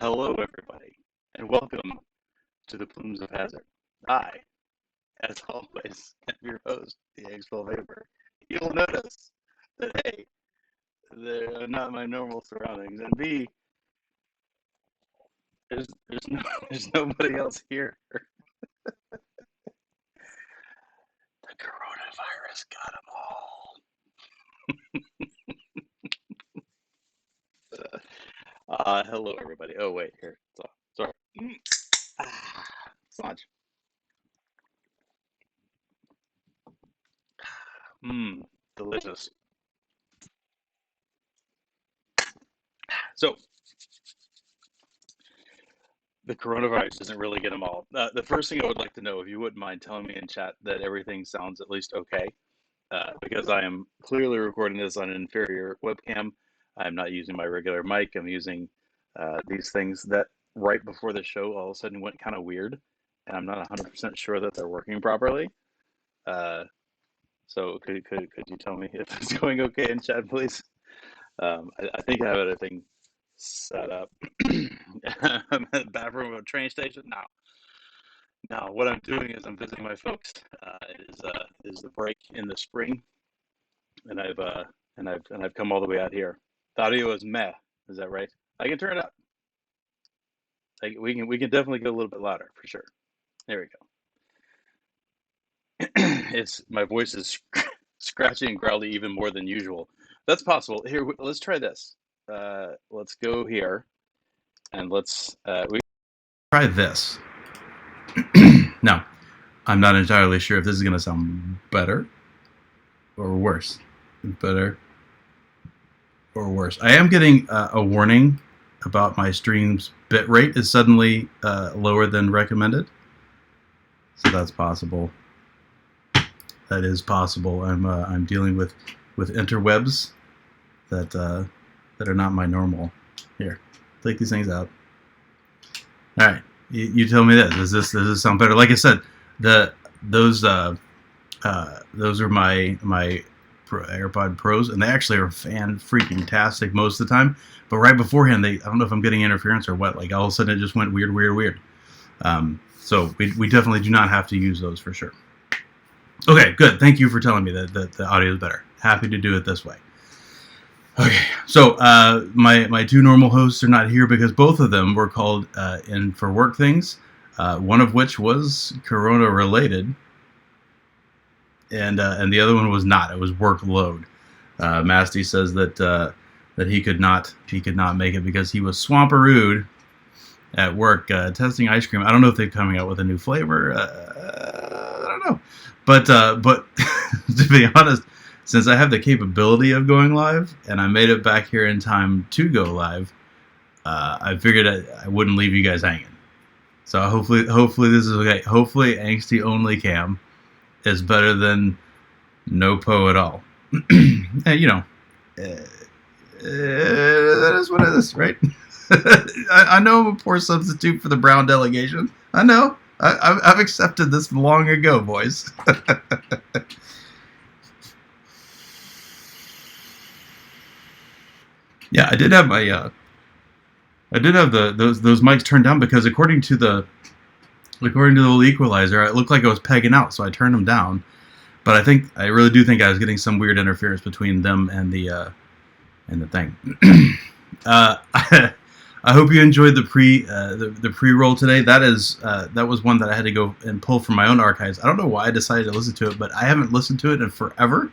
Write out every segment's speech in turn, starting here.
Hello, everybody, and welcome to the Plumes of Hazard. I, as always, am your host, the Eggsville Vapor. You'll notice that A, they're not my normal surroundings, and B, there's nobody else here. The coronavirus got them all. Hello, everybody. Oh, wait, here. Sorry. Lunch. Delicious. So, the coronavirus doesn't really get them all. The first thing I would like to know, if you wouldn't mind telling me in chat that everything sounds at least okay, because I am clearly recording this on an inferior webcam. I'm not using my regular mic. I'm using these things that right before the show all of a sudden went kind of weird, and I'm not 100% sure that they're working properly. So could you tell me if it's going okay in chat, please? I think I have everything set up. I'm in the bathroom of a train station now. Now, what I'm doing is I'm visiting my folks. It is the break in the spring, and I've come all the way out here. The audio is meh. Is that right? I can turn it up. We can definitely get a little bit louder for sure. There we go. My voice is scratchy and growly even more than usual. That's possible. Here, let's try this. Let's go here, and let's try this. Now, I'm not entirely sure if this is going to sound better or worse. Better or worse. I am getting a warning about my stream's bitrate is suddenly lower than recommended. So that's possible. That is possible. I'm dealing with interwebs that are not my normal. Here, take these things out. All right, you tell me this. Does this sound better? Like I said, those are my AirPod Pros, and they actually are fan-freaking-tastic most of the time. But right beforehand, I don't know if I'm getting interference or what. Like all of a sudden, it just went weird. So we definitely do not have to use those for sure. Okay, good. Thank you for telling me that the audio is better. Happy to do it this way. Okay, so my two normal hosts are not here because both of them were called in for work things. One of which was Corona related, and the other one was not. It was workload. Masty says that he could not make it because he was swamperooed at work testing ice cream. I don't know if they're coming out with a new flavor. I don't know, but to be honest, since I have the capability of going live and I made it back here in time to go live, I figured I wouldn't leave you guys hanging. So hopefully this is okay. Hopefully angsty only cam is better than no po at all. And you know, that is what it is, right? I know I'm a poor substitute for the Brown delegation. I know. I've accepted this long ago, boys. Yeah, I did have those mics turned down because according to the little equalizer, it looked like I was pegging out, so I turned them down. But I really do think I was getting some weird interference between them and the thing. I hope you enjoyed the pre-roll today. That was one that I had to go and pull from my own archives. I don't know why I decided to listen to it, but I haven't listened to it in forever.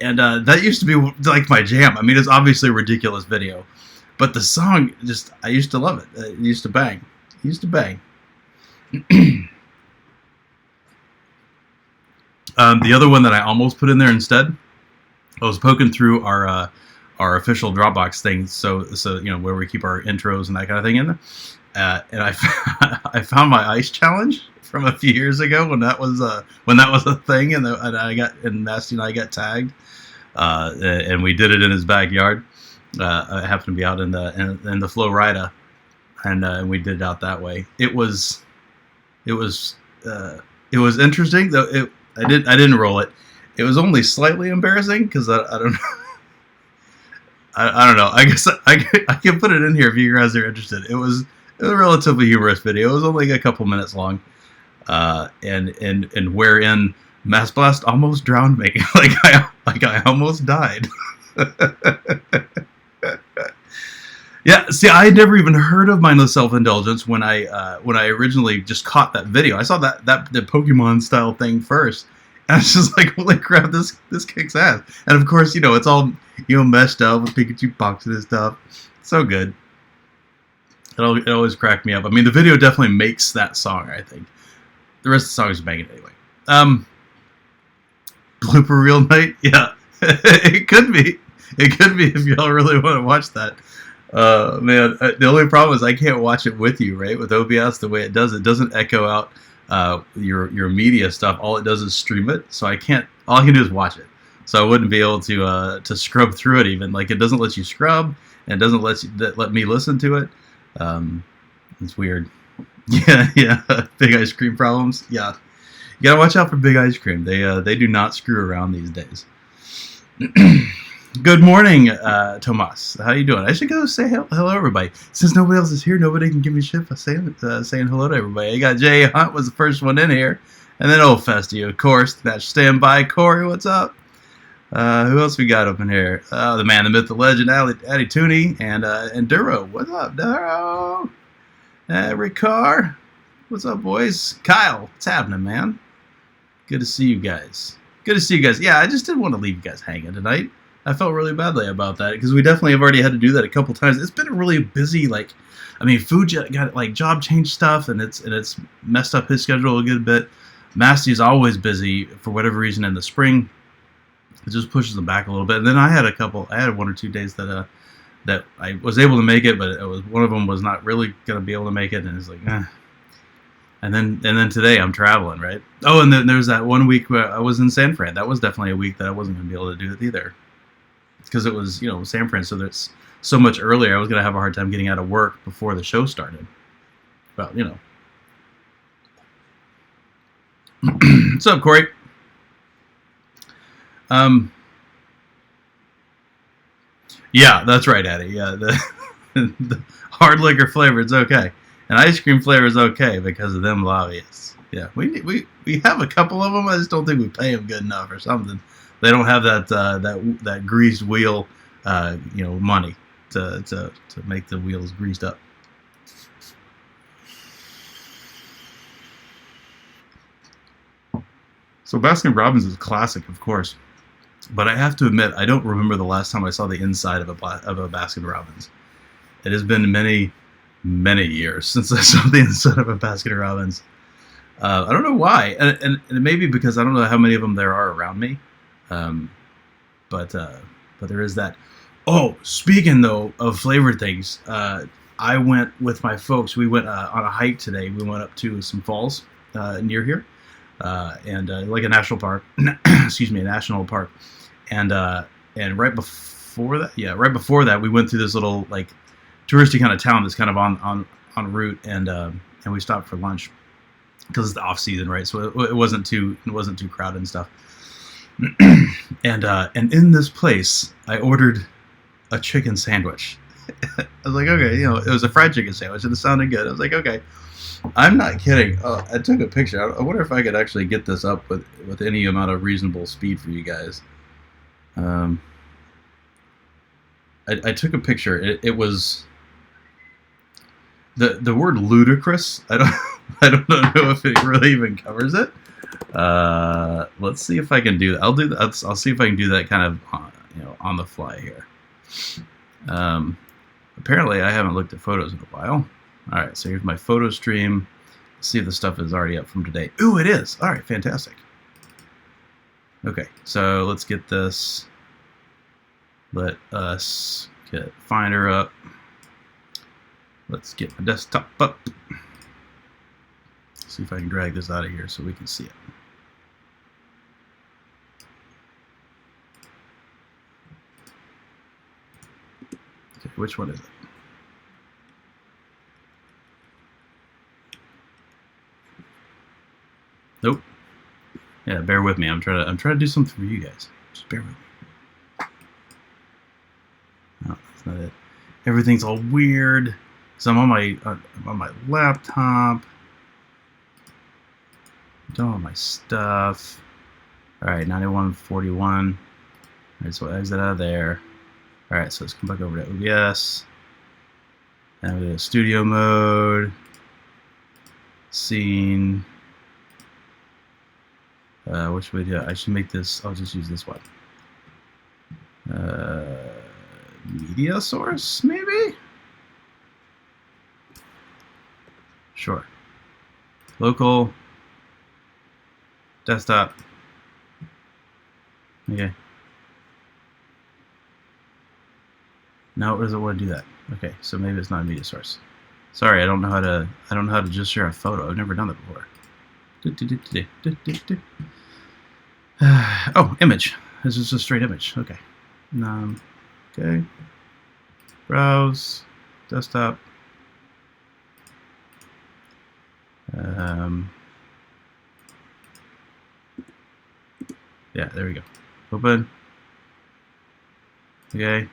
And that used to be like my jam. I mean, it's obviously a ridiculous video, but the song I used to love it. It used to bang. The other one that I almost put in there instead, I was poking through our official Dropbox thing, so you know where we keep our intros and that kind of thing in there, and I found my ice challenge from a few years ago when that was a thing, and Nasty and I got tagged, and we did it in his backyard. I happened to be out in the Flow Rida, and we did it out that way. It was interesting though. I didn't roll it. It was only slightly embarrassing because I don't know. I don't know. I guess I can put it in here if you guys are interested. It was a relatively humorous video. It was only a couple minutes long, and wherein Mass Blast almost drowned me. like I almost died. Yeah, see, I had never even heard of mindless self-indulgence when I originally just caught that video. I saw that the Pokemon style thing first, and I was just like, "Holy crap, this kicks ass!" And of course, it's all meshed up with Pikachu boxing and stuff. So good. It always cracked me up. I mean, the video definitely makes that song. I think the rest of the song is banging anyway. Blooper reel night, yeah, it could be. It could be if y'all really want to watch that. Man, the only problem is I can't watch it with you, right? With OBS, the way it doesn't echo out your media stuff. All it does is stream it, so I can't. All I can do is watch it. So I wouldn't be able to scrub through it even. Like, it doesn't let you scrub, and it doesn't let me listen to it. It's weird. Yeah. Big ice cream problems. Yeah, you gotta watch out for Big Ice Cream. They do not screw around these days. Good morning, Tomas. How you doing? I should go say hello, everybody. Since nobody else is here, nobody can give me shit for saying hello to everybody. You got Jay Hunt was the first one in here, and then Old Festy, of course. That standby Corey, what's up? Who else we got up in here? The man, the myth, the legend, Addy Tooney, and Duro. What's up, Duro? Ricard, what's up, boys? Kyle, what's happening, man? Good to see you guys. Yeah, I just didn't want to leave you guys hanging tonight. I felt really badly about that because we definitely have already had to do that a couple times. It's been a really busy, Food got job change stuff, and it's messed up his schedule a good bit. Masty's always busy for whatever reason in the spring. It just pushes them back a little bit. And then I had 1 or 2 days that I was able to make it, but one of them was not really gonna be able to make it, and it's like, eh. And then today I'm traveling, right? Oh, and then there's that 1 week where I was in San Fran. That was definitely a week that I wasn't gonna be able to do it either, because it was San Fran, so that's so much earlier. I was gonna have a hard time getting out of work before the show started. Well, What's up, Corey? Yeah, that's right, Addy. Yeah, the hard liquor flavor is okay, and ice cream flavor is okay because of them lobbyists. Yeah, we have a couple of them. I just don't think we pay them good enough or something. They don't have that greased wheel, money to make the wheels greased up. So Baskin-Robbins is classic, of course, but I have to admit I don't remember the last time I saw the inside of a Baskin-Robbins. It has been many, many years since I saw the inside of a Baskin-Robbins. I don't know why, and it may be because I don't know how many of them there are around me. But there is that. Oh, speaking though of flavored things, I went with my folks. We went on a hike today. We went up to some falls near here, and like a national park. Excuse me, a national park. And right before that, we went through this little touristy kind of town that's kind of on route, and we stopped for lunch because it's the off season, right? So it wasn't too crowded and stuff. And in this place, I ordered a chicken sandwich. I was like, okay, it was a fried chicken sandwich, and it sounded good. I was like, okay, I'm not kidding. I took a picture. I wonder if I could actually get this up with any amount of reasonable speed for you guys. I took a picture. It was the word ludicrous. I don't know if it really even covers it. Let's see if I can do that. I'll do that. I'll see if I can do that kind of on the fly here. Apparently I haven't looked at photos in a while. All right, so here's my photo stream. Let's see if the stuff is already up from today. Ooh, it is. All right, fantastic. Okay, so let's get this. Let us get Finder up. Let's get my desktop up. See if I can drag this out of here so we can see it. Okay, which one is it? Nope. Yeah, bear with me. I'm trying to do something for you guys. Just bear with me. No, that's not it. Everything's all weird. So I'm on my laptop. Done all my stuff. All right, 9141. All right, so we'll exit out of there. All right, so let's come back over to OBS. And we go to studio mode. Scene. Which video? I should make this. I'll just use this one. Media source, maybe? Sure. Local. Desktop. Okay. Now it doesn't want to do that. Okay, so maybe it's not a media source. Sorry, I don't know how to just share a photo. I've never done that before. Oh, image. This is a straight image. Okay. Okay. Browse. Desktop. Yeah, there we go. Open. Okay.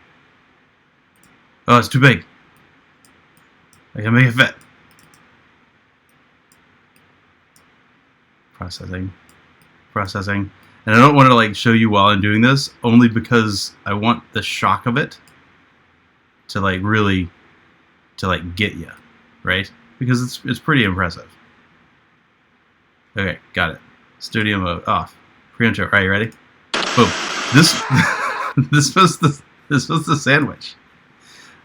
Oh, it's too big. I can make it fit. Processing. Processing. And I don't want to like show you while I'm doing this, only because I want the shock of it to like really to like get you, right? Because it's pretty impressive. Okay, got it. Studio mode off. Pre-intro. All right, you ready? Boom. This this was the sandwich.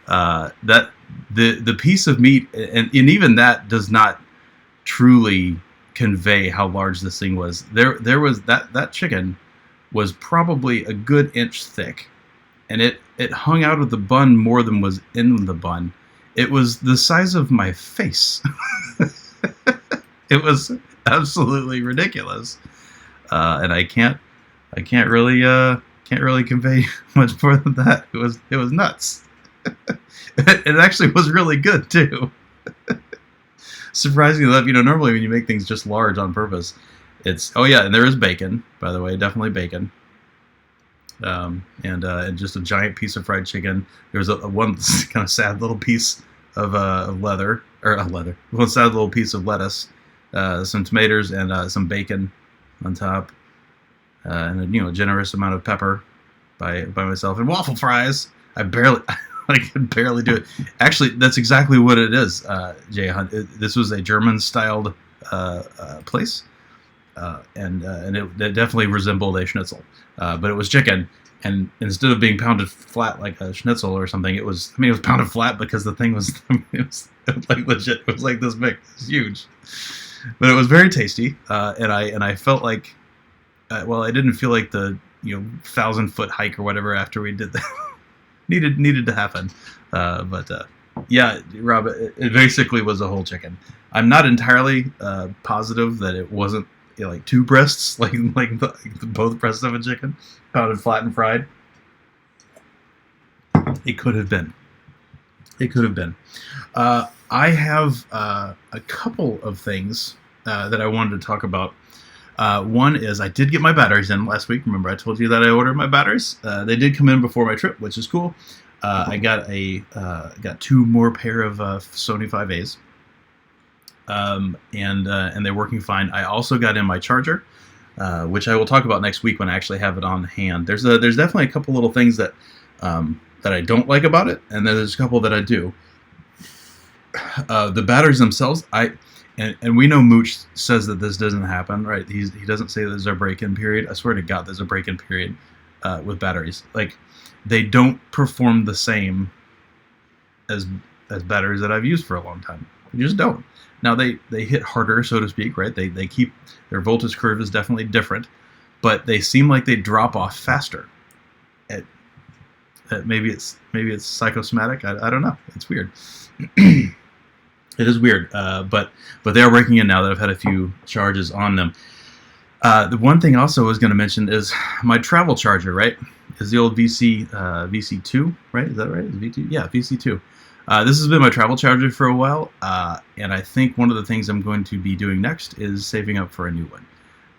That the piece of meat, and even that does not truly convey how large this thing was. There was that chicken was probably a good inch thick, and it hung out of the bun more than was in the bun. It was the size of my face. It was absolutely ridiculous, and I can't really convey much more than that. It was nuts. It actually was really good too. Surprisingly enough, normally when you make things just large on purpose, it's and there is bacon, by the way, definitely bacon. And just a giant piece of fried chicken. There's one kind of sad little piece of one sad little piece of lettuce, some tomatoes, and some bacon on top, and a generous amount of pepper by myself, and waffle fries. I can barely do it. Actually, that's exactly what it is, Jay Hunt. This was a German-styled place, and it definitely resembled a schnitzel, but it was chicken. And instead of being pounded flat like a schnitzel or something, it was pounded flat because the thing was it was like legit. It was like this big, it was huge, but it was very tasty. And I felt like, I didn't feel like the 1,000-foot hike or whatever after we did that. needed to happen, but Rob, it basically was a whole chicken. I'm not entirely positive that it wasn't like two breasts, like both breasts of a chicken, pounded flat and fried. It could have been. I have a couple of things that I wanted to talk about. One is I did get my batteries in last week. Remember, I told you that I ordered my batteries. They did come in before my trip, which is cool. I got got two more pair of Sony 5As, and they're working fine. I also got in my charger, which I will talk about next week when I actually have it on hand. There's definitely a couple little things that I don't like about it, and then there's a couple that I do. The batteries themselves, And we know Mooch says that this doesn't happen, right? He doesn't say there's a break-in period. I swear to God, there's a break-in period with batteries. Like, they don't perform the same as batteries that I've used for a long time. They just don't. Now they hit harder, so to speak, right? They keep their voltage curve is definitely different, but they seem like they drop off faster. Maybe it's psychosomatic. I don't know. It's weird. It is weird, but they are breaking in now that I've had a few charges on them. The one thing also I was going to mention is my travel charger, right? Is the old VC2, right? Is that right? Is V2? Yeah, VC2. This has been my travel charger for a while, and I think one of the things I'm going to be doing next is saving up for a new one.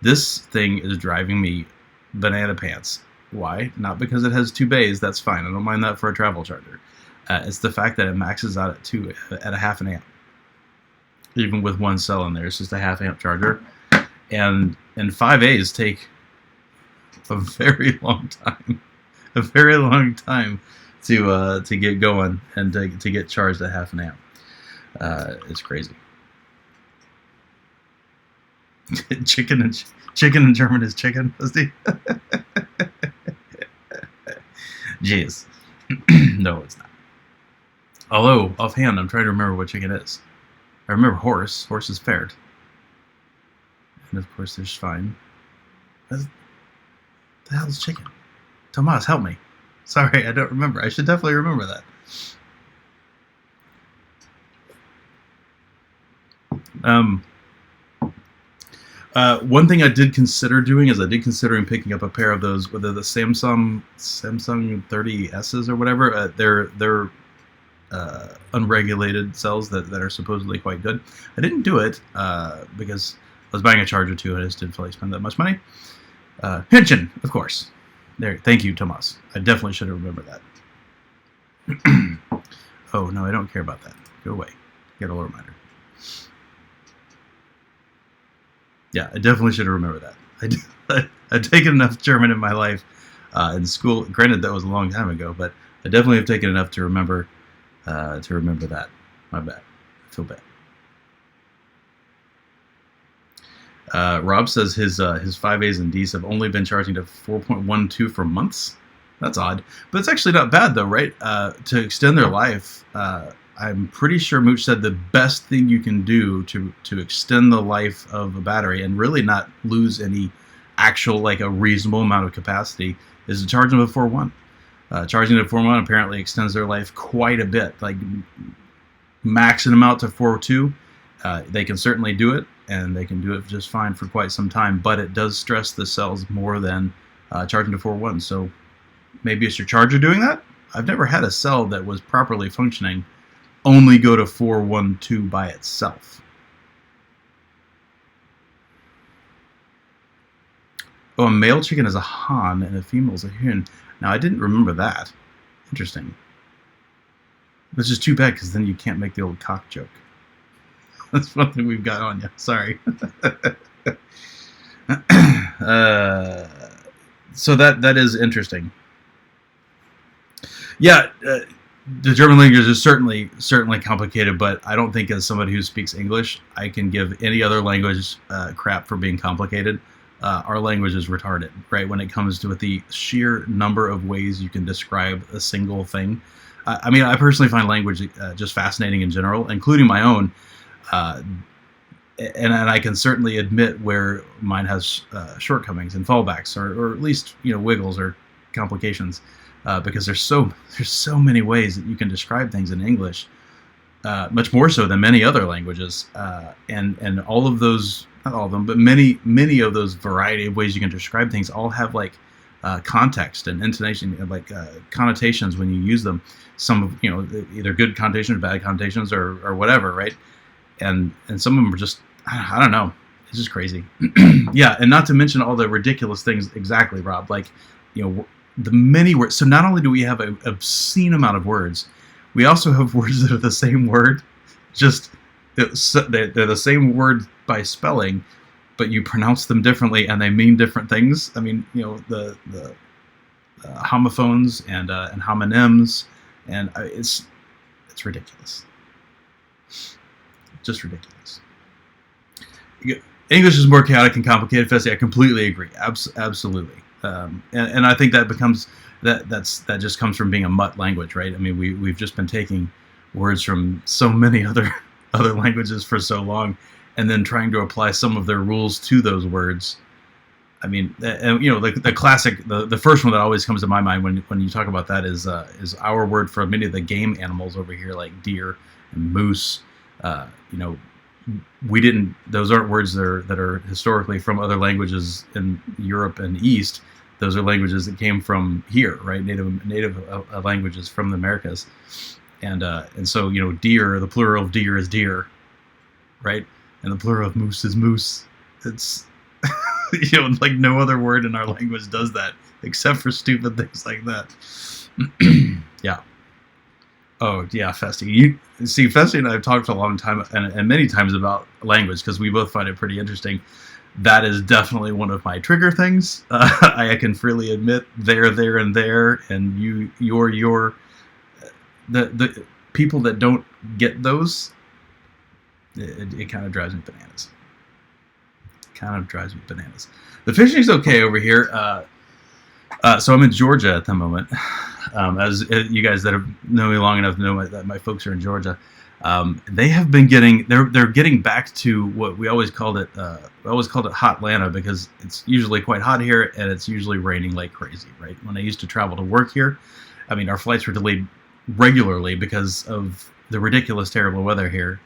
This thing is driving me banana pants. Why? Not because it has two bays. That's fine. I don't mind that for a travel charger. It's the fact that it maxes out at a half an amp, even with one cell in there. It's just a half amp charger, and 5As take a very long time, to get going and to get charged at half an amp. It's crazy. Chicken in German is chicken, pussy. Jeez. No, it's not. Although, offhand, I'm trying to remember what chicken is. I remember horse. Horse is pferd. And of course, there's Schwein. What the hell is chicken? Tomas, help me. Sorry, I don't remember. I should definitely remember that. One thing I did consider doing is picking up a pair of those, whether the Samsung 30Ss or whatever. They're unregulated cells that are supposedly quite good. I didn't do it because I was buying a charger too, and I just didn't feel like spending that much money. Pension, of course. There, thank you, Tomas. I definitely should have remembered that. Oh no, I don't care about that. Go away. Get a little reminder. Yeah, I definitely should have remembered that. I've taken enough German in my life in school. Granted, that was a long time ago, but I definitely have taken enough to remember that. My bad. I feel bad. Rob says his 5As and Ds have only been charging to 4.12 for months. That's odd, but it's actually not bad though, right? To extend their life, I'm pretty sure Mooch said the best thing you can do to extend the life of a battery and really not lose any actual, like, a reasonable amount of capacity is to charge them at 4.1. Charging at 4.1 apparently extends their life quite a bit, like maxing them out to 4.2. They can certainly do it, and they can do it just fine for quite some time, but it does stress the cells more than charging to 4.1. So maybe it's your charger doing that? I've never had a cell that was properly functioning only go to 4.12 by itself. Oh, a male chicken is a han and a female is a hin. Now, I didn't remember that. Interesting. Which is too bad, because then you can't make the old cock joke. That's one thing we've got on you. Sorry. So that is interesting. Yeah, the German language is certainly complicated, but I don't think as somebody who speaks English, I can give any other language crap for being complicated. Our language is retarded, right? When it comes to the sheer number of ways you can describe a single thing. I mean, I personally find language just fascinating in general, including my own. And I can certainly admit where mine has shortcomings and fallbacks, or at least, wiggles or complications, because there's so many ways that you can describe things in English, much more so than many other languages, and all of those, not all of them, but many of those variety of ways you can describe things all have like context and intonation, like connotations when you use them. Some either good connotations, bad connotations, or whatever, right? And some of them are just, I don't know, it's just crazy. Yeah, and not to mention all the ridiculous things. Exactly, Rob. Like, the many words. So not only do we have an obscene amount of words, we also have words that are the same word, just they're the same word by spelling, but you pronounce them differently and they mean different things. I mean, the homophones and homonyms, and it's ridiculous. Just ridiculous. English is more chaotic and complicated, Fessy. I completely agree. Absolutely. And I think that becomes that just comes from being a mutt language, right? I mean, we've just been taking words from so many other languages for so long, and then trying to apply some of their rules to those words. I mean, and the classic, the first one that always comes to my mind when you talk about that is our word for many of the game animals over here, like deer and moose. Those aren't words that are historically from other languages in Europe and East. Those are languages that came from here, right? Native languages from the Americas. And so, deer, the plural of deer is deer, right? And the plural of moose is moose. It's, like no other word in our language does that, except for stupid things like that. Yeah. Oh yeah, Festi. You see, Festi and I have talked a long time and many times about language because we both find it pretty interesting. That is definitely one of my trigger things. I can freely admit there, and there, and your. The people that don't get those, it kind of drives me bananas. The fishing's okay over here. So I'm in Georgia at the moment. As you guys that have known me long enough know that my folks are in Georgia. They have been they're getting back to what we always called it. We always called it Hotlanta because it's usually quite hot here and it's usually raining like crazy. Right? When I used to travel to work here, I mean our flights were delayed regularly because of the ridiculous, terrible weather here,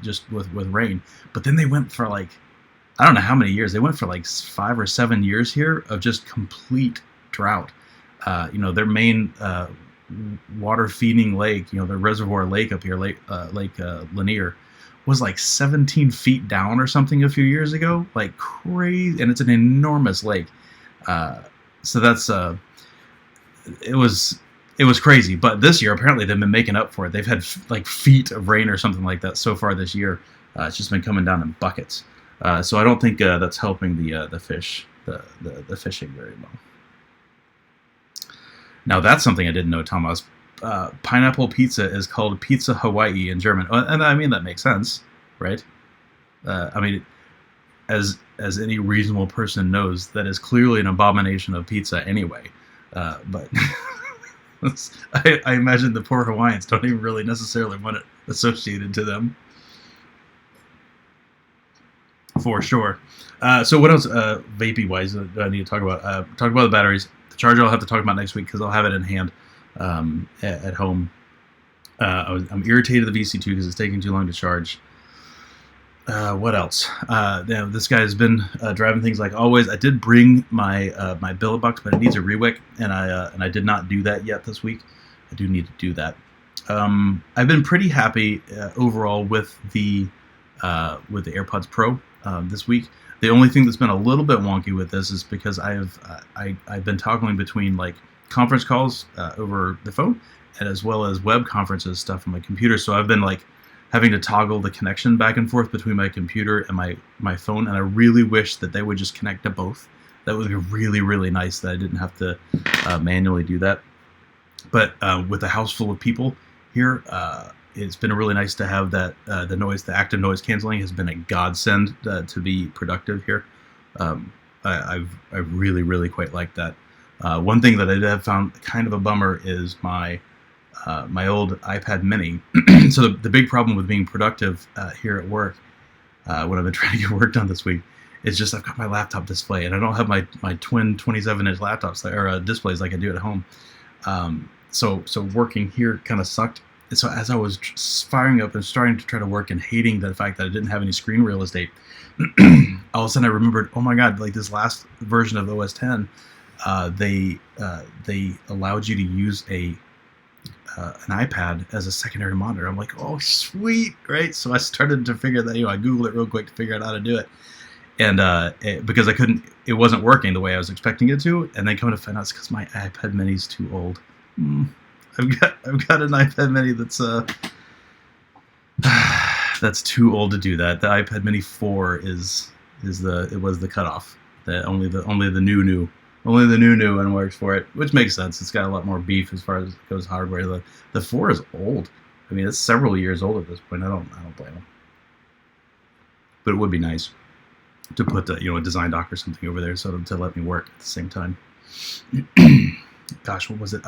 just with rain. But then they went for like I don't know how many years. They went for like 5 or 7 years here of just complete drought. Their main water feeding lake, the reservoir lake up here, Lake Lanier, was like 17 feet down or something a few years ago, like crazy, and it's an enormous lake. So that's it was crazy. But this year, apparently, they've been making up for it. They've had like feet of rain or something like that so far this year. It's just been coming down in buckets. So I don't think that's helping the fishing very well. Now that's something I didn't know, Thomas. Pineapple pizza is called Pizza Hawaii in German, and I mean that makes sense, right? I mean, as any reasonable person knows, that is clearly an abomination of pizza anyway. But I imagine the poor Hawaiians don't even really necessarily want it associated to them. For sure. So what else, vapey wise, do I need to talk about? Talk about the batteries. The charger I'll have to talk about next week because I'll have it in hand at home. I'm irritated at the VC2 because it's taking too long to charge. What else? This guy has been driving things like always. I did bring my my billet box, but it needs a rewick, and I did not do that yet this week. I do need to do that. I've been pretty happy overall with the AirPods Pro this week. The only thing that's been a little bit wonky with this is because I've been toggling between like conference calls over the phone and as well as web conferences stuff on my computer. So I've been like having to toggle the connection back and forth between my computer and my phone, and I really wish that they would just connect to both. That would be really, really nice that I didn't have to manually do that. But with a house full of people here, it's been really nice to have that the active noise canceling has been a godsend to be productive here. I've really, really quite liked that. One thing that I have found kind of a bummer is my old iPad Mini. So the big problem with being productive here at work, when I've been trying to get work done this week, is just I've got my laptop display and I don't have my twin 27-inch laptops or displays like I do at home. So working here kind of sucked. And so as I was firing up and starting to try to work and hating the fact that I didn't have any screen real estate, all of a sudden I remembered, oh my God, like this last version of OS 10, they allowed you to use an iPad as a secondary monitor. I'm like, oh sweet, right? So I started to figure that, I Googled it real quick to figure out how to do it. And because it wasn't working the way I was expecting it to, and then come to find out it's because my iPad Mini's too old. I've got an iPad Mini that's too old to do that. The iPad Mini 4 was the cutoff. Only the new one works for it, which makes sense. It's got a lot more beef as far as it goes hardware. The 4 is old. I mean, it's several years old at this point. I don't blame them. But it would be nice to put a design dock or something over there so to let me work at the same time. Gosh, what was it?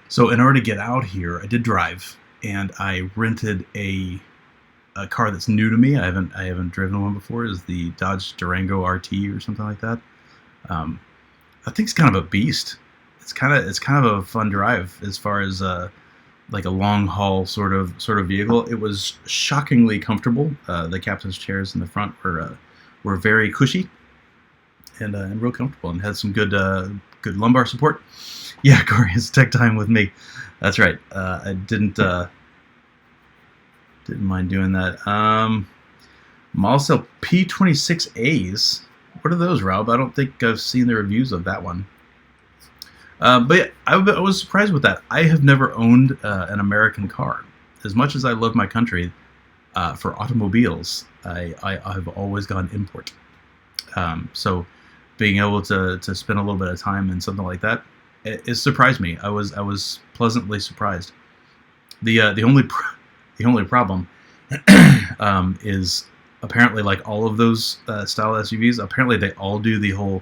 So in order to get out here, I did drive, and I rented a car that's new to me. I haven't driven one before. Is the Dodge Durango RT or something like that. That thing's kind of a beast. It's kind of a fun drive as far as like a long haul sort of vehicle. It was shockingly comfortable. The captain's chairs in the front were very cushy and real comfortable, and had some good lumbar support. Yeah, Corey, it's tech time with me. That's right. I didn't mind doing that. Model Cell P26As. What are those, Rob? I don't think I've seen the reviews of that one. But yeah, I was surprised with that. I have never owned an American car. As much as I love my country, for automobiles, I've always gone import. So being able to spend a little bit of time in something like that, it surprised me. I was pleasantly surprised. The only problem is apparently, like all of those style SUVs, apparently they all do the whole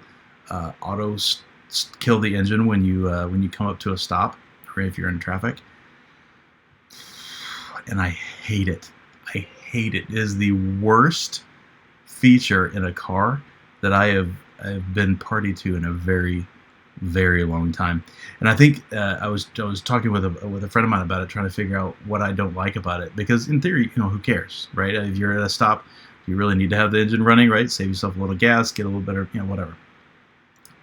auto kill the engine when you come up to a stop, or if you're in traffic. And I hate it. I hate it. It is the worst feature in a car that I've been party to in a very, very long time. And I think I was talking with a friend of mine about it, trying to figure out what I don't like about it. Because in theory, who cares, right? If you're at a stop, you really need to have the engine running, right? Save yourself a little gas, get a little better, whatever.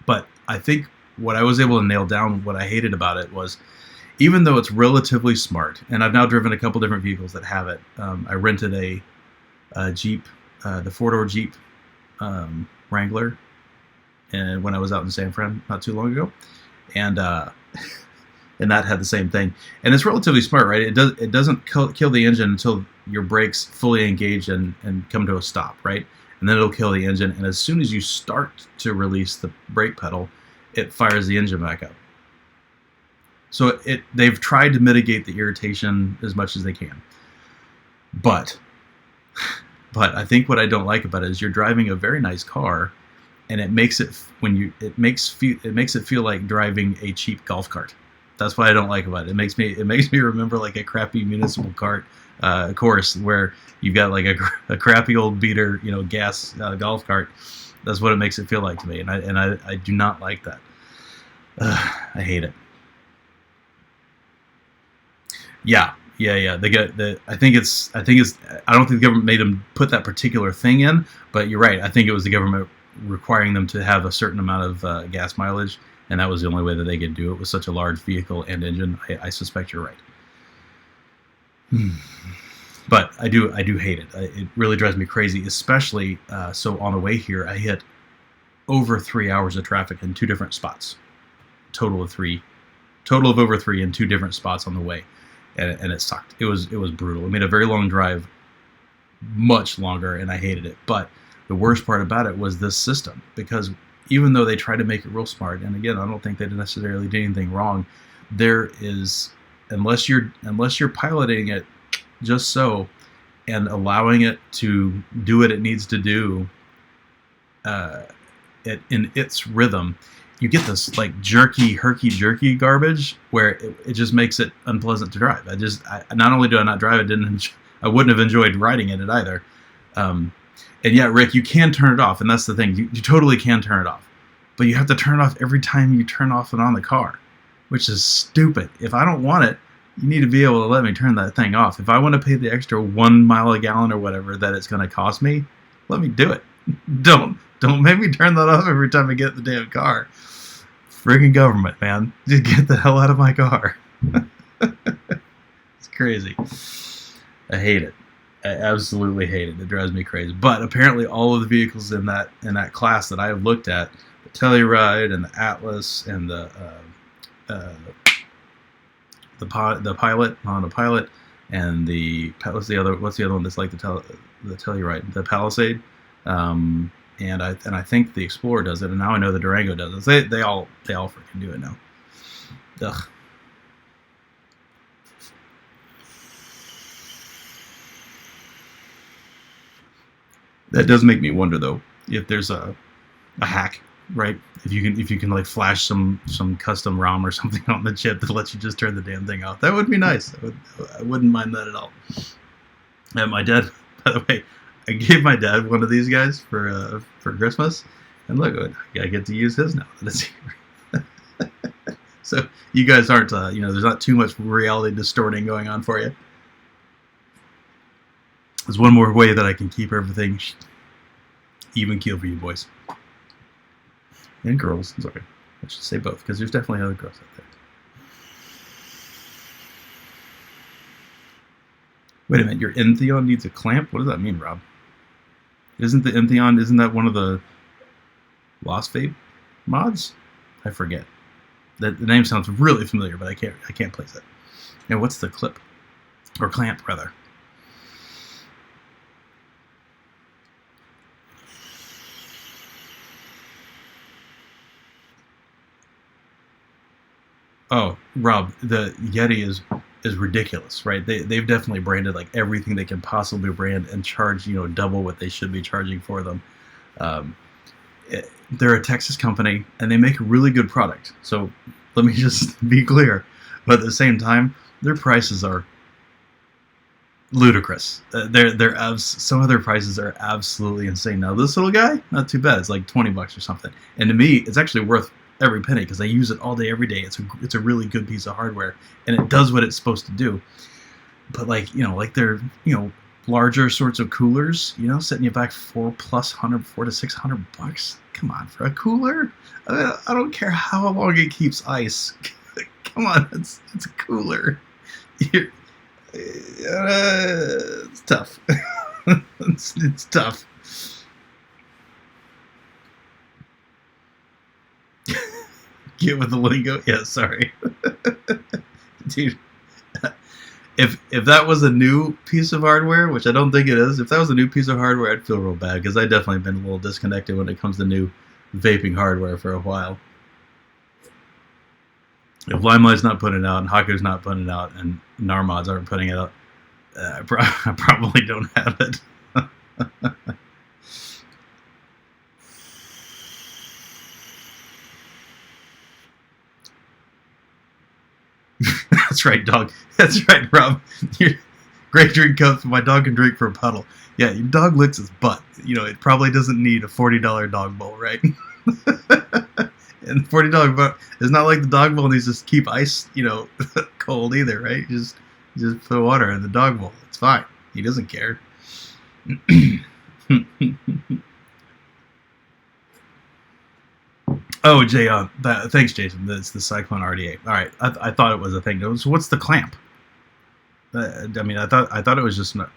But I think what I was able to nail down, what I hated about it, was even though it's relatively smart, and I've now driven a couple different vehicles that have it. I rented a Jeep, the four-door Jeep Wrangler, and when I was out in San Fran not too long ago, and and that had the same thing. And it's relatively smart, right? It doesn't kill the engine until your brakes fully engage and come to a stop, right? And then it'll kill the engine. And as soon as you start to release the brake pedal, it fires the engine back up. So they've tried to mitigate the irritation as much as they can. But I think what I don't like about it is you're driving a very nice car, and it makes it it feel like driving a cheap golf cart. That's what I don't like about it. It makes me remember like a crappy municipal course where you've got like a crappy old beater, gas golf cart. That's what it makes it feel like to me, and I do not like that. I hate it. Yeah. I think it's. I don't think the government made them put that particular thing in, but you're right. I think it was the government requiring them to have a certain amount of gas mileage, and that was the only way that they could do it with such a large vehicle and engine. I suspect you're right. But I do hate it. It really drives me crazy, especially so on the way here, I hit over 3 hours of traffic in two different spots. Total of over 3 in two different spots on the way. And it sucked. It was brutal. It made a very long drive much longer, and I hated it. But the worst part about it was this system, because even though they try to make it real smart, and again, I don't think they necessarily did anything wrong, there is, unless you're piloting it just so and allowing it to do what it needs to do in its rhythm, you get this like herky-jerky garbage where it just makes it unpleasant to drive. Not only do I not drive it, I wouldn't have enjoyed riding in it either. And yet, Rick, you can turn it off, and that's the thing. You totally can turn it off, but you have to turn it off every time you turn off and on the car, which is stupid. If I don't want it, you need to be able to let me turn that thing off. If I want to pay the extra 1 mile a gallon or whatever that it's going to cost me, let me do it. Don't make me turn that off every time I get in the damn car. Friggin' government, man. Just get the hell out of my car. It's crazy. I hate it. I absolutely hate it. It drives me crazy. But apparently all of the vehicles in that class that I have looked at, the Telluride and the Atlas and the Pilot, Honda Pilot, and what's the other one that's like the Telluride, the Palisade, and I think the Explorer does it, and now I know the Durango does it. They all freaking do it now. Ugh. That does make me wonder though if there's a hack, right? If you can like flash some custom ROM or something on the chip that lets you just turn the damn thing off. That would be nice. I wouldn't mind that at all. And my dad, by the way, I gave my dad one of these guys for Christmas, and look, I get to use his now. So you guys aren't, there's not too much reality distorting going on for you. There's one more way that I can keep everything even keel for you boys. And girls, sorry. I should say both, because there's definitely other girls out there. Wait a minute, your Entheon needs a clamp? What does that mean, Rob? Isn't that one of the Lost Vape mods? I forget. The name sounds really familiar, but I can't place it. And what's the clip or clamp rather? Oh, Rob, the Yeti is ridiculous, right? They've definitely branded like everything they can possibly brand and charge double what they should be charging for them. Um, they're a Texas company and they make a really good product. So let me just be clear, but at the same time, their prices are ludicrous. Some of their prices are absolutely insane. Now this little guy, not too bad. It's like $20 or something, and to me, it's actually worth every penny because I use it all day, every day. It's a really good piece of hardware, and it does what it's supposed to do. But like they're larger sorts of coolers, setting you back $400 to $600. Come on, for a cooler, I don't care how long it keeps ice. Come on, it's a cooler. It's tough. It's tough. Get with the lingo. Yeah, sorry. Dude, if that was a new piece of hardware, which I don't think it is, if that was a new piece of hardware, I'd feel real bad because I've definitely been a little disconnected when it comes to new vaping hardware for a while. If Limelight's not putting it out, and Haku's not putting it out, and Narmods aren't putting it out, I probably don't have it. That's right, dog. That's right, Rob. Great drink cups. My dog can drink for a puddle. Yeah, your dog licks his butt. It probably doesn't need a $40 dog bowl, right? And $40 bowl. It's not like the dog bowl needs to keep ice, cold either, right? Just put water in the dog bowl. It's fine. He doesn't care. Oh, Jay, thanks, Jason. That's the Cyclone RDA. All right, I thought it was a thing. So what's the clamp? I mean, I thought it was just a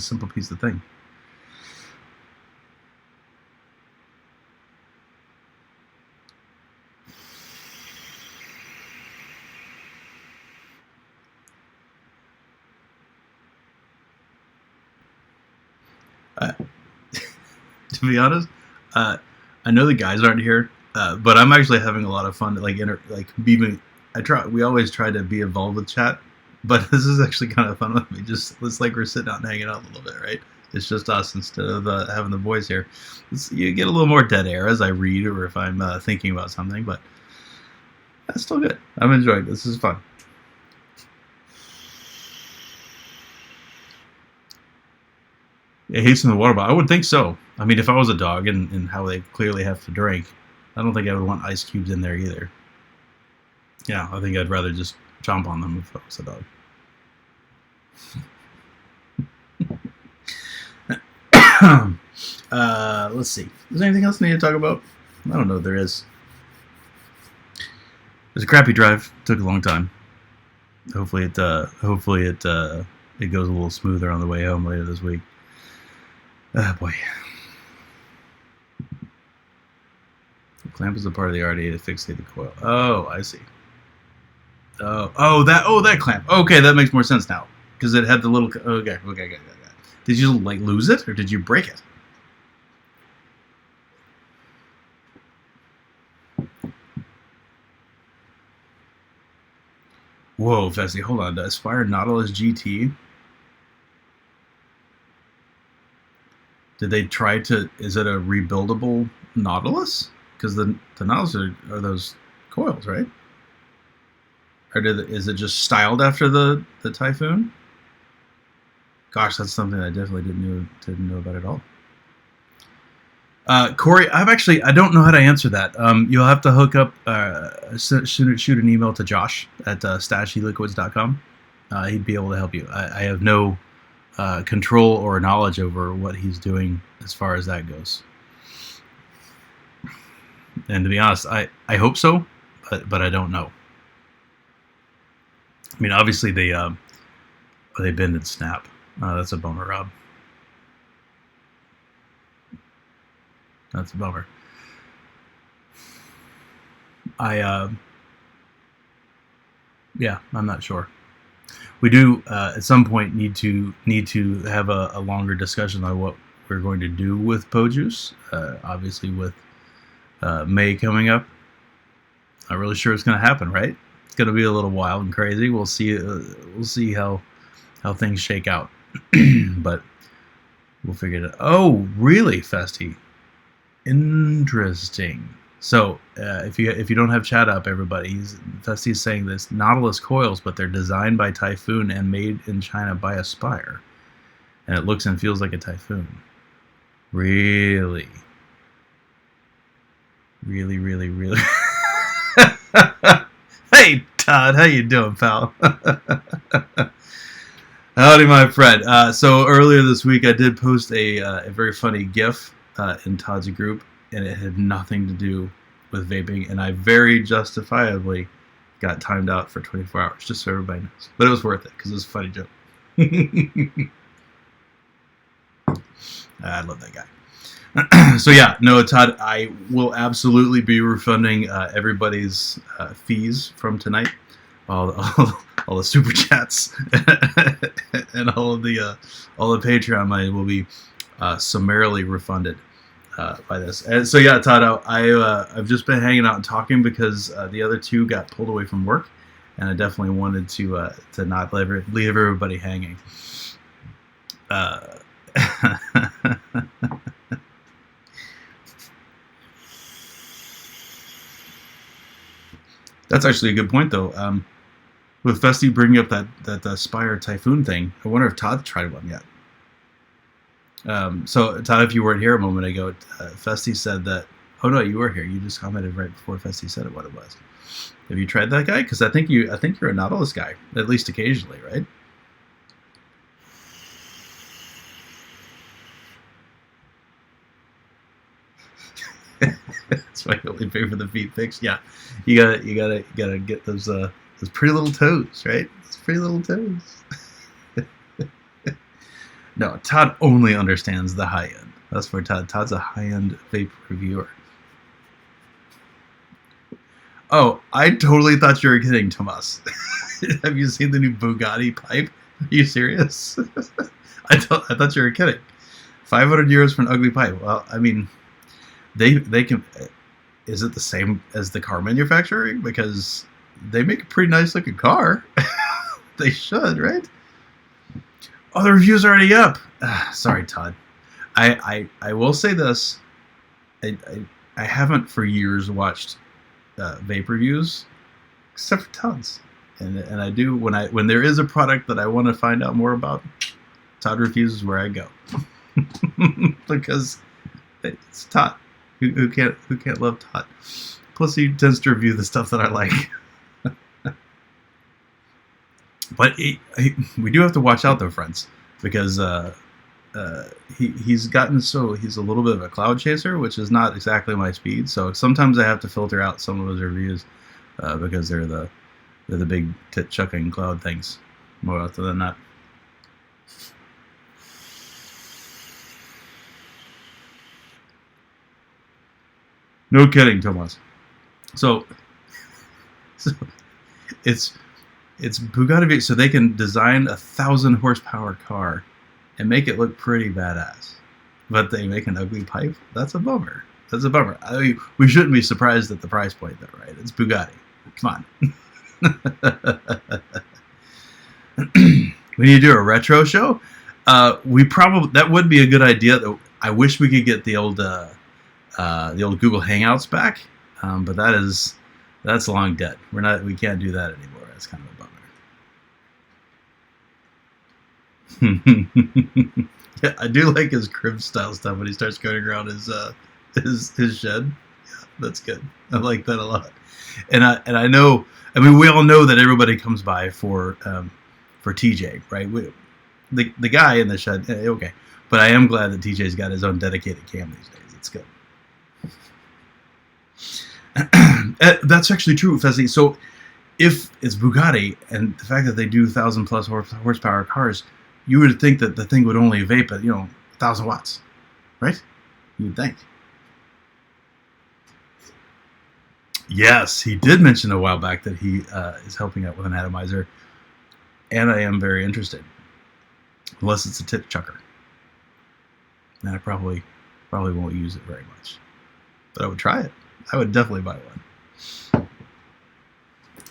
simple piece of thing. To be honest, I know the guys aren't here, but I'm actually having a lot of fun. We always try to be involved with chat, but this is actually kind of fun with me. It's like we're sitting out and hanging out a little bit, right? It's just us instead of having the boys here. You get a little more dead air as I read or if I'm thinking about something, but that's still good. I'm enjoying this. This is fun. It hates in the water bottle. I would think so. I mean, if I was a dog and how they clearly have to drink, I don't think I would want ice cubes in there either. Yeah, I think I'd rather just chomp on them if I was a dog. Let's see. Is there anything else I need to talk about? I don't know if there is. It was a crappy drive. Took a long time. Hopefully it goes a little smoother on the way home later this week. Oh boy. The clamp is a part of the RDA to fixate the coil. Oh, I see. Oh, that clamp. Okay, that makes more sense now because it had the little. Okay. Did you lose it or did you break it? Whoa, Fessy, hold on. The Aspire Nautilus GT. Did they try to? Is it a rebuildable Nautilus? Because the Nautilus are those coils, right? Or is it just styled after the Typhoon? Gosh, that's something I definitely didn't know about at all. Corey, I don't know how to answer that. You'll have to hook up, shoot an email to Josh at stasheliquids.com. He'd be able to help you. I have no control or knowledge over what he's doing as far as that goes. And to be honest, I hope so, but I don't know. I mean, obviously they bend and snap. That's a bummer, Rob. That's a bummer. I Yeah, I'm not sure. We do at some point need to have a longer discussion on what we're going to do with Pojuice. Obviously, with May coming up, not really sure it's going to happen. Right? It's going to be a little wild and crazy. We'll see. We'll see how things shake out. But we'll figure it out. Oh, really, Festy? Interesting. So, if you don't have chat up, everybody, Festy's saying this Nautilus coils, but they're designed by Typhoon and made in China by Aspire, and it looks and feels like a Typhoon. Really, really, really, really. Hey, Todd, how you doing, pal? Howdy, my friend. So earlier this week, I did post a very funny GIF in Todd's group, and it had nothing to do with vaping, and I very justifiably got timed out for 24 hours, just so everybody knows. But it was worth it, because it was a funny joke. I love that guy. So yeah, no, Todd, I will absolutely be refunding everybody's fees from tonight. All the super chats and all the Patreon money will be summarily refunded by this. And so yeah, Todd, I've just been hanging out and talking because the other two got pulled away from work, and I definitely wanted to not leave everybody hanging. That's actually a good point, though. With Festy bringing up that Aspire Typhoon thing, I wonder if Todd tried one yet. So, Todd, if you weren't here a moment ago, Festy said that. Oh no, you were here. You just commented right before Festy said what it was. Have you tried that guy? Because I think you're a Nautilus guy, at least occasionally, right? That's why you only pay for the feet fix. Yeah, you gotta get those pretty little toes, right? Those pretty little toes. No, Todd only understands the high end. That's for Todd. Todd's a high-end vape reviewer. Oh, I totally thought you were kidding, Tomas. Have you seen the new Bugatti pipe? Are you serious? I thought you were kidding. 500 euros for an ugly pipe. Well, I mean, they can. Is it the same as the car manufacturing? Because they make a pretty nice looking car. They should, right? Oh, the review's already up. Sorry, Todd. I will say this. I haven't for years watched vape reviews, except for Todd's. And I do when there is a product that I want to find out more about, Todd Reviews is where I go. Because it's Todd. Who can't love Todd? Plus he tends to review the stuff that I like. But we do have to watch out though, friends, because he's gotten he's a little bit of a cloud chaser, which is not exactly my speed. So sometimes I have to filter out some of his reviews because they're the big tit chucking cloud things more often than not. No kidding, Tomas. So it's Bugatti, so they can design 1,000 horsepower car and make it look pretty badass, but they make an ugly pipe. That's a bummer. I mean, we shouldn't be surprised at the price point, though, right? It's Bugatti. Come on. We need to do a retro show. That would be a good idea. Though I wish we could get the old Google Hangouts back, but that's long dead. We can't do that anymore. That's kind of a bummer. Yeah, I do like his crib style stuff when he starts going around his shed. Yeah, that's good. I like that a lot. And I know. I mean, we all know that everybody comes by for TJ, right? The guy in the shed. Okay, but I am glad that TJ's got his own dedicated cam these days. It's good. That's actually true, Fezzi. So if it's Bugatti and the fact that they do 1,000+ horsepower cars, you would think that the thing would only vape at 1,000 watts, right? You'd think. Yes, he did mention a while back that he is helping out with an atomizer, and I am very interested. Unless it's a tip chucker, and I probably won't use it very much, but I would try it. I would definitely buy one.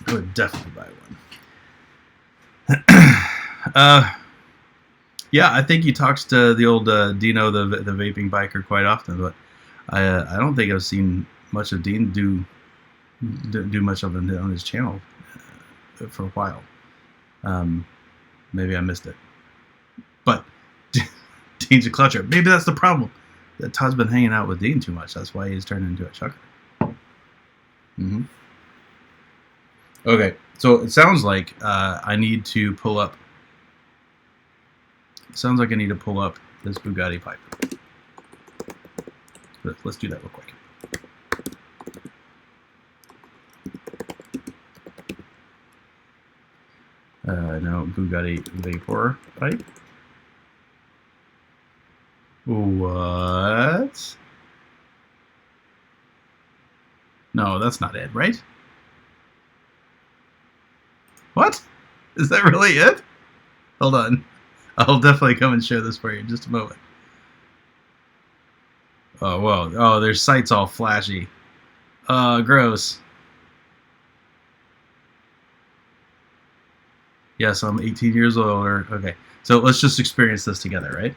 I would definitely buy one. Yeah, I think he talks to the old Dino, the vaping biker, quite often, but I don't think I've seen much of Dean do much of it on his channel for a while. Maybe I missed it, but Dean's a clutcher. Maybe that's the problem. That Todd's been hanging out with Dean too much. That's why he's turned into a chucker. Mm-hmm. Okay, so it sounds like I need to pull up. Sounds like I need to pull up this Bugatti pipe. Let's do that real quick. No, Bugatti Vapor pipe. What? No, that's not it, right? What? Is that really it? Hold on. I'll definitely come and share this for you in just a moment. Oh, whoa. Oh, their site's all flashy. Gross. Yes, I'm 18 years older. Okay, so let's just experience this together, right?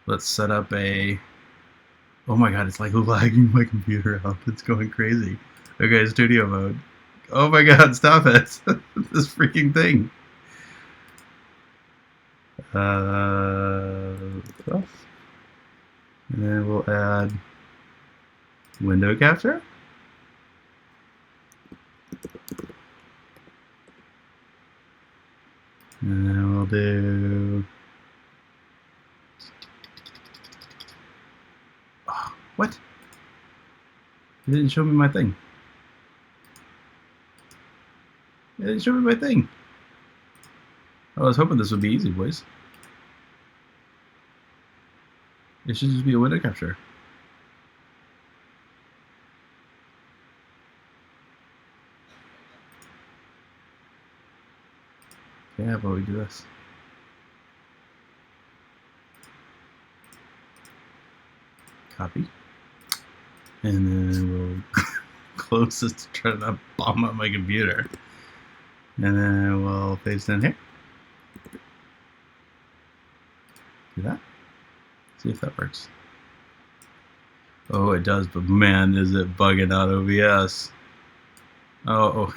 Let's set up a... Oh my god, it's like lagging my computer out. It's going crazy. Okay, studio mode. Oh my god, stop it. This freaking thing. And then we'll add window capture. And then we'll do... Oh, what? It didn't show me my thing. It didn't show me my thing. I was hoping this would be easy, boys. It should just be a window capture. Yeah, but we do this. Copy. And then we'll close this to try to not bomb up my computer. And then we'll paste in here. Do that. See if that works. Oh, it does, but man, is it bugging out OBS. Oh.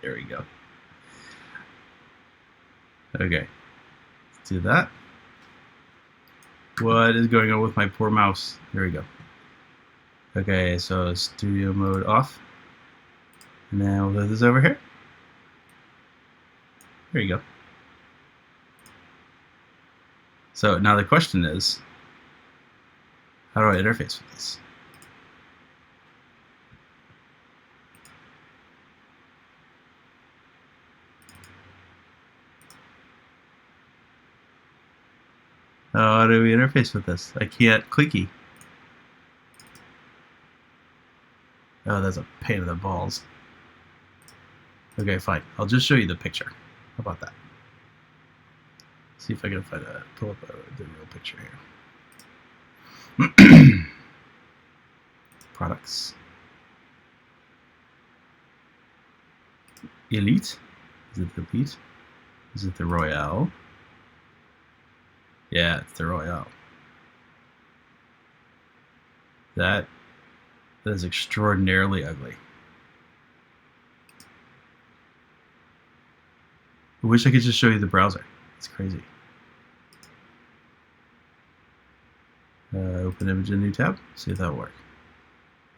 There we go. Okay. Let's do that. What is going on with my poor mouse? There we go. Okay, so studio mode off. And then we'll do this over here. There you go. So now the question is, how do I interface with this? How do we interface with this? I can't clicky. Oh, that's a pain in the balls. Okay, fine. I'll just show you the picture. How about that? See if I can pull up the real picture here. Products. Elite. Is it the Elite? Is it the Royale? Yeah, it's the Royale. That is extraordinarily ugly. I wish I could just show you the browser. It's crazy. Open image in a new tab. See if that'll work.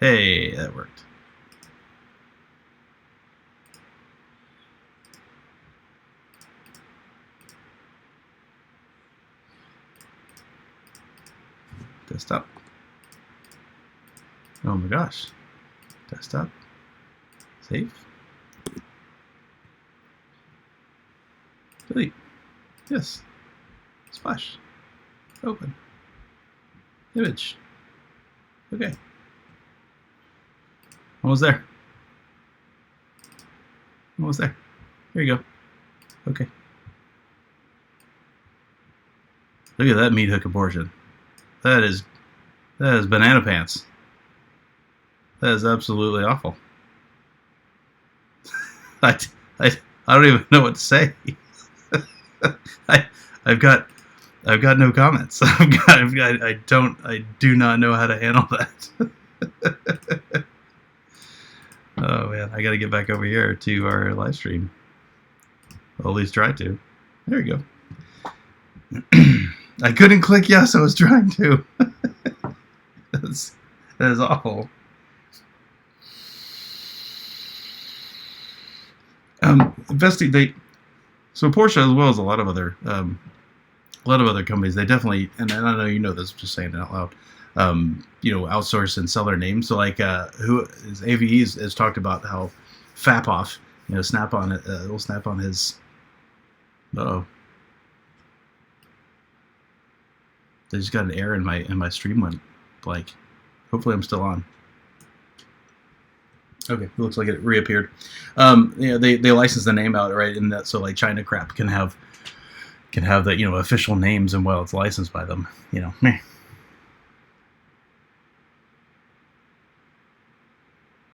Hey, that worked. Desktop. Oh my gosh. Desktop. Save. Delete. Yes. Splash. Open. Image. Okay. Almost there. Almost there. Here you go. Okay. Look at that meat hook abortion. That is banana pants. That is absolutely awful. I don't even know what to say. I've got no comments. I do not know how to handle that. Oh man, I got to get back over here to our live stream. Well, at least try to. There you go. I couldn't click yes. I was trying to. That is awful. Investing. So Porsche, as well as a lot of other companies, they definitely, and I know you know this, just saying it out loud, outsource and sell their name. So like, who is AVE has talked about how Fapoff, Snap-on, will snap on his. Uh-oh. They just got an error in my stream went blank. Hopefully I'm still on. Okay, it looks like it reappeared. They license the name out, right? And that, so like China Crap can have the official names, and well, it's licensed by them.